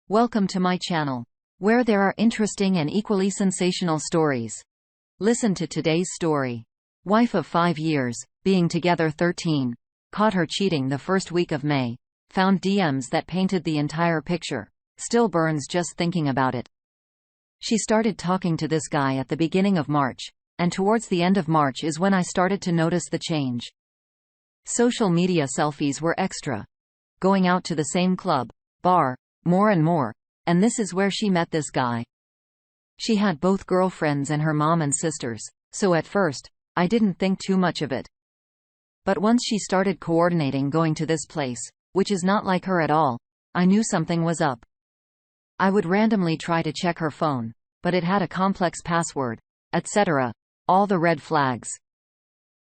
Welcome to my channel, where there are interesting and equally sensational stories. Listen to today's story. Wife of 5 years, being together 13, caught her cheating the first week of May, found DMs that painted the entire picture, still burns just thinking about it. She started talking to this guy at the beginning of March, and towards the end of March is when I started to notice the change. Social media selfies were extra. Going out to the same club, bar, more and more, and this is where she met this guy. She had both girlfriends and her mom and sisters, so at first, I didn't think too much of it. But once she started coordinating going to this place, which is not like her at all, I knew something was up. I would randomly try to check her phone, but it had a complex password, etc. All the red flags.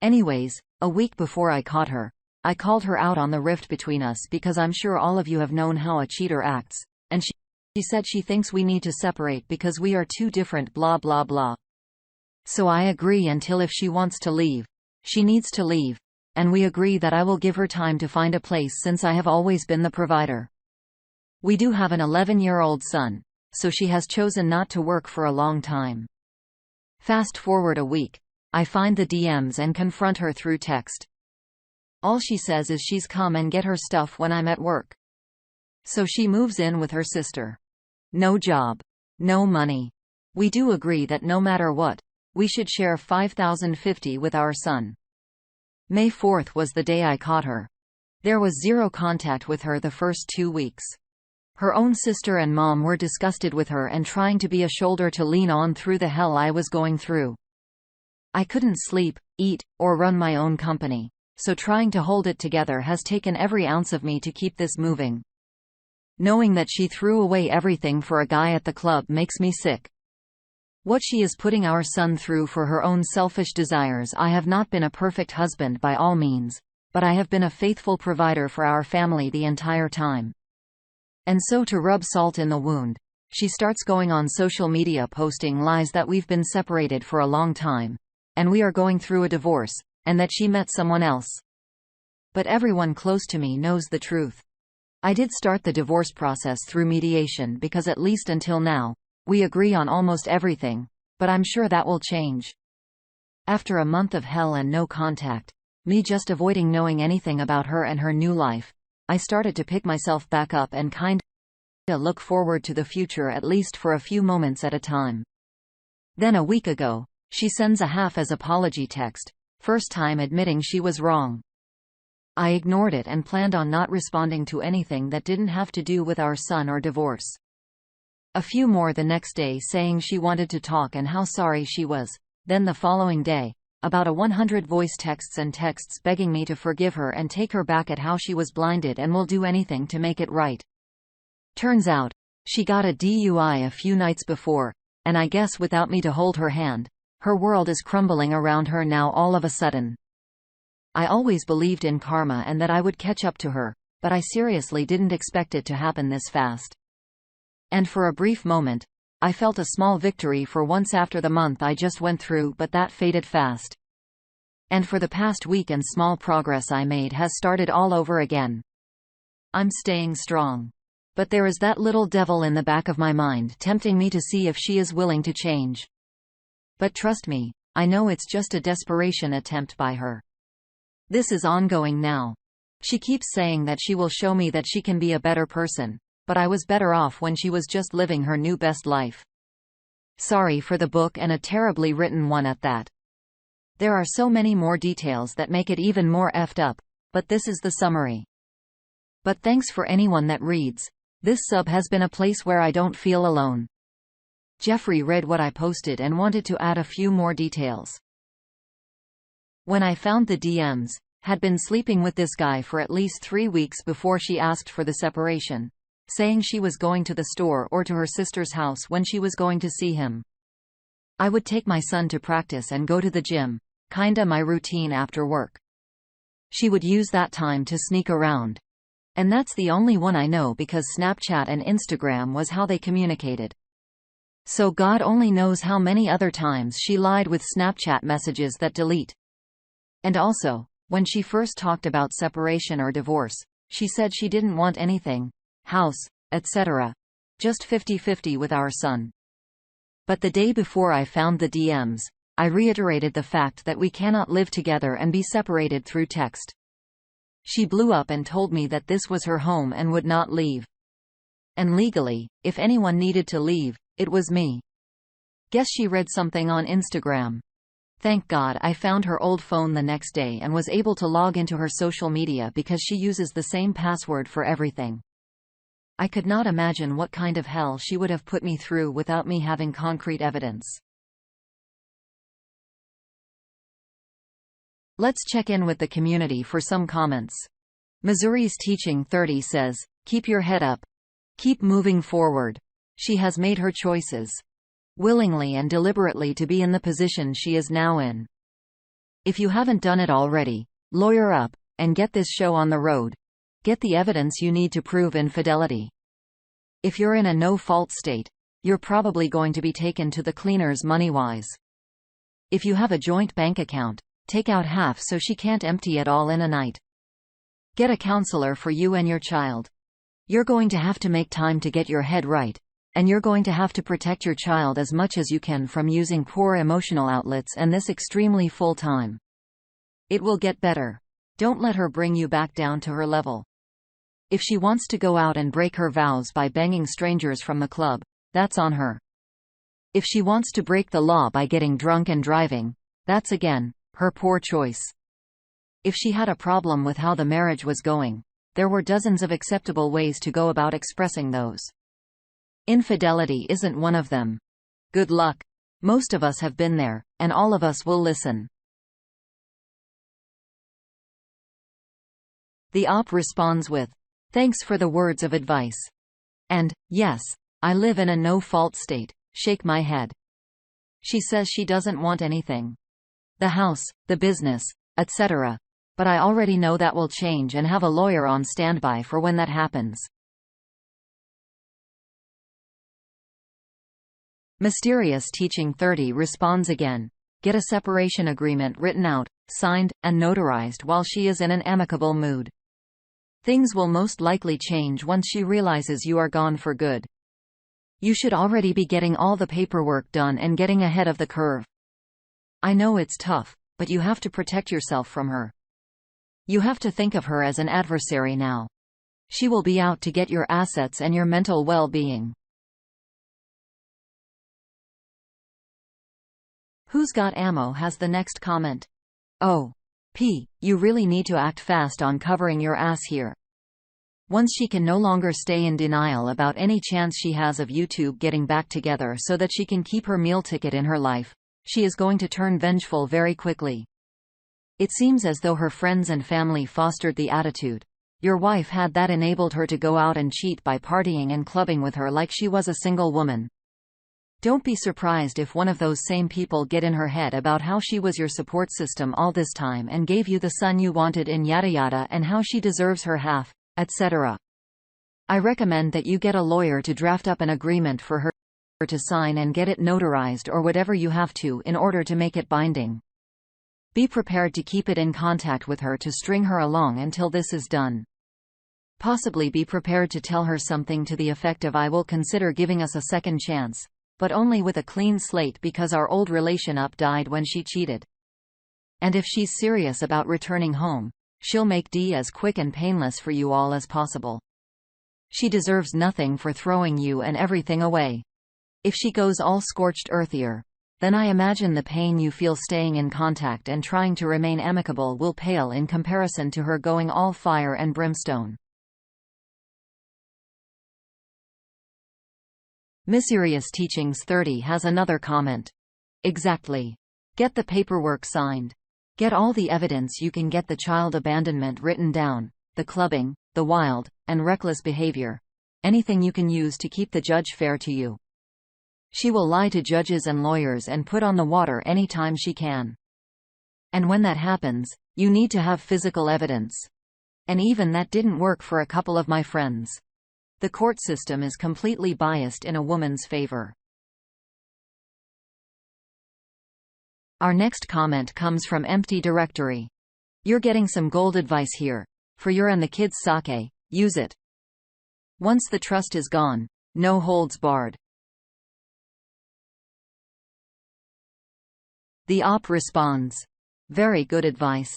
Anyways, a week before I caught her, I called her out on the rift between us because I'm sure all of you have known how a cheater acts, and she said she thinks we need to separate because we are too different blah blah blah. So I agree until if she wants to leave, she needs to leave, and we agree that I will give her time to find a place since I have always been the provider. We do have an 11-year-old son, so she has chosen not to work for a long time. Fast forward a week, I find the DMs and confront her through text. All she says is she's come and get her stuff when I'm at work. So she moves in with her sister. No job. No money. We do agree that no matter what, we should share $5,050 with our son. May 4th was the day I caught her. There was zero contact with her the first 2 weeks. Her own sister and mom were disgusted with her and trying to be a shoulder to lean on through the hell I was going through. I couldn't sleep, eat, or run my own company. So trying to hold it together has taken every ounce of me to keep this moving. Knowing that she threw away everything for a guy at the club makes me sick. What she is putting our son through for her own selfish desires. I have not been a perfect husband by all means, but I have been a faithful provider for our family the entire time. And so to rub salt in the wound, she starts going on social media posting lies that we've been separated for a long time, and we are going through a divorce, and that she met someone else. But everyone close to me knows the truth. I did start the divorce process through mediation because at least until now, we agree on almost everything, but I'm sure that will change. After a month of hell and no contact, me just avoiding knowing anything about her and her new life, I started to pick myself back up and kinda look forward to the future at least for a few moments at a time. Then a week ago, she sends a half-as apology text. First time admitting she was wrong. I ignored it and planned on not responding to anything that didn't have to do with our son or divorce. A few more the next day saying she wanted to talk and how sorry she was. Then the following day, about 100 voice texts and texts begging me to forgive her and take her back at how she was blinded and will do anything to make it right. Turns out, she got a DUI a few nights before, and I guess without me to hold her hand, her world is crumbling around her now all of a sudden. I always believed in karma and that I would catch up to her, but I seriously didn't expect it to happen this fast. And for a brief moment, I felt a small victory for once after the month I just went through, but that faded fast. And for the past week and small progress I made has started all over again. I'm staying strong. But there is that little devil in the back of my mind tempting me to see if she is willing to change. But trust me, I know it's just a desperation attempt by her. This is ongoing now. She keeps saying that she will show me that she can be a better person, but I was better off when she was just living her new best life. Sorry for the book, and a terribly written one at that. There are so many more details that make it even more effed up, but this is the summary. But thanks for anyone that reads. This sub has been a place where I don't feel alone. Jeffrey read what I posted and wanted to add a few more details. When I found the DMs, had been sleeping with this guy for at least 3 weeks before she asked for the separation, saying she was going to the store or to her sister's house when she was going to see him. I would take my son to practice and go to the gym, kinda my routine after work. She would use that time to sneak around. And that's the only one I know because Snapchat and Instagram was how they communicated. So God only knows how many other times she lied with Snapchat messages that delete. And also, when she first talked about separation or divorce, she said she didn't want anything, house, etc. just 50-50 with our son. But the day before I found the DMs, I reiterated the fact that we cannot live together and be separated through text. She blew up and told me that this was her home and would not leave. And legally, if anyone needed to leave, it was me. Guess she read something on Instagram. Thank God I found her old phone the next day and was able to log into her social media because she uses the same password for everything. I could not imagine what kind of hell she would have put me through without me having concrete evidence. Let's check in with the community for some comments. Missouri's Teaching 30 says, "Keep your head up. Keep moving forward. She has made her choices. Willingly and deliberately to be in the position she is now in. If you haven't done it already, lawyer up, and get this show on the road. Get the evidence you need to prove infidelity. If you're in a no-fault state, you're probably going to be taken to the cleaners money-wise. If you have a joint bank account, take out half so she can't empty it all in a night. Get a counselor for you and your child. You're going to have to make time to get your head right, and you're going to have to protect your child as much as you can from using poor emotional outlets and this extremely full time. It will get better. Don't let her bring you back down to her level. If she wants to go out and break her vows by banging strangers from the club, that's on her. If she wants to break the law by getting drunk and driving, that's again her poor choice. If she had a problem with how the marriage was going, there were dozens of acceptable ways to go about expressing those. Infidelity isn't one of them. Good luck. Most of us have been there, and all of us will listen." The op responds with, "Thanks for the words of advice." And, "Yes, I live in a no-fault state. Shake my head." She says she doesn't want anything. The house, the business, etc. But I already know that will change and have a lawyer on standby for when that happens. Mysterious Teaching 30 responds again. Get a separation agreement written out, signed, and notarized while she is in an amicable mood. Things will most likely change once she realizes you are gone for good. You should already be getting all the paperwork done and getting ahead of the curve. I know it's tough, but you have to protect yourself from her. You have to think of her as an adversary now. She will be out to get your assets and your mental well-being. Who's Got Ammo has the next comment. "Oh. P, you really need to act fast on covering your ass here. Once she can no longer stay in denial about any chance she has of YouTube getting back together so that she can keep her meal ticket in her life, she is going to turn vengeful very quickly. It seems as though her friends and family fostered the attitude. Your wife had that enabled her to go out and cheat by partying and clubbing with her like she was a single woman. Don't be surprised if one of those same people get in her head about how she was your support system all this time and gave you the son you wanted in yada yada and how she deserves her half, etc. I recommend that you get a lawyer to draft up an agreement for her to sign and get it notarized or whatever you have to in order to make it binding. Be prepared to keep it in contact with her to string her along until this is done. Possibly be prepared to tell her something to the effect of "I will consider giving us a second chance, but only with a clean slate because our old relation up died when she cheated. And if she's serious about returning home, she'll make D as quick and painless for you all as possible. She deserves nothing for throwing you and everything away. If she goes all scorched earthier, then I imagine the pain you feel staying in contact and trying to remain amicable will pale in comparison to her going all fire and brimstone." Mysterious Teachings 30 has another comment. Exactly. Get the paperwork signed. Get all the evidence you can get, the child abandonment written down, the clubbing, the wild and reckless behavior. Anything you can use to keep the judge fair to you. She will lie to judges and lawyers and put on the water anytime she can. And when that happens, you need to have physical evidence. And even that didn't work for a couple of my friends. The court system is completely biased in a woman's favor. Our next comment comes from Empty Directory. You're getting some gold advice here. For your and the kids' sake, use it. Once the trust is gone, No holds barred. The op responds. Very good advice.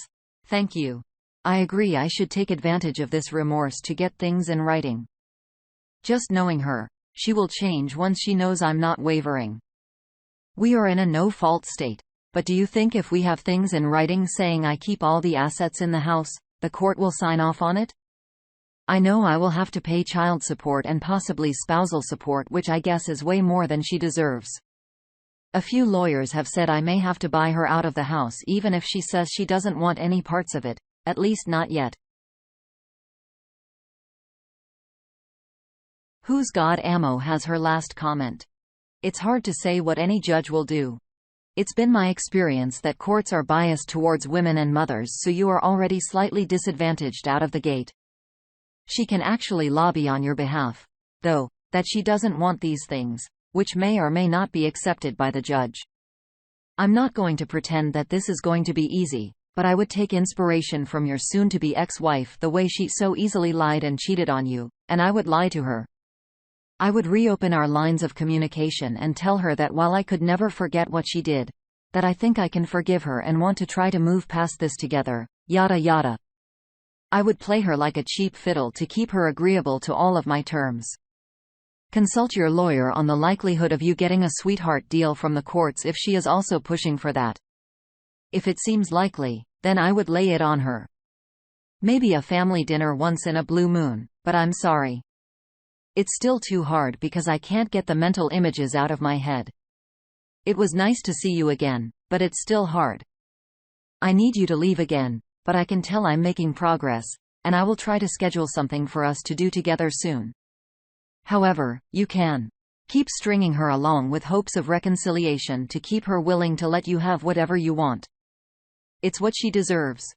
Thank you. I agree I should take advantage of this remorse to get things in writing. Just knowing her. She will change once she knows I'm not wavering. We are in a no-fault state. But do you think if we have things in writing saying I keep all the assets in the house, the court will sign off on it? I know I will have to pay child support and possibly spousal support, which I guess is way more than she deserves. A few lawyers have said I may have to buy her out of the house even if she says she doesn't want any parts of it, at least not yet. Who's God Ammo has her last comment. It's hard to say what any judge will do. It's been my experience that courts are biased towards women and mothers, so you are already slightly disadvantaged out of the gate. She can actually lobby on your behalf, though, that she doesn't want these things, which may or may not be accepted by the judge. I'm not going to pretend that this is going to be easy, but I would take inspiration from your soon-to-be ex-wife, the way she so easily lied and cheated on you, and I would lie to her. I would reopen our lines of communication and tell her that while I could never forget what she did, that I think I can forgive her and want to try to move past this together, yada yada. I would play her like a cheap fiddle to keep her agreeable to all of my terms. Consult your lawyer on the likelihood of you getting a sweetheart deal from the courts if she is also pushing for that. If it seems likely, then I would lay it on her. Maybe a family dinner once in a blue moon, but I'm sorry. It's still too hard because I can't get the mental images out of my head. It was nice to see you again, but it's still hard. I need you to leave again, but I can tell I'm making progress, and I will try to schedule something for us to do together soon. However, you can keep stringing her along with hopes of reconciliation to keep her willing to let you have whatever you want. It's what she deserves.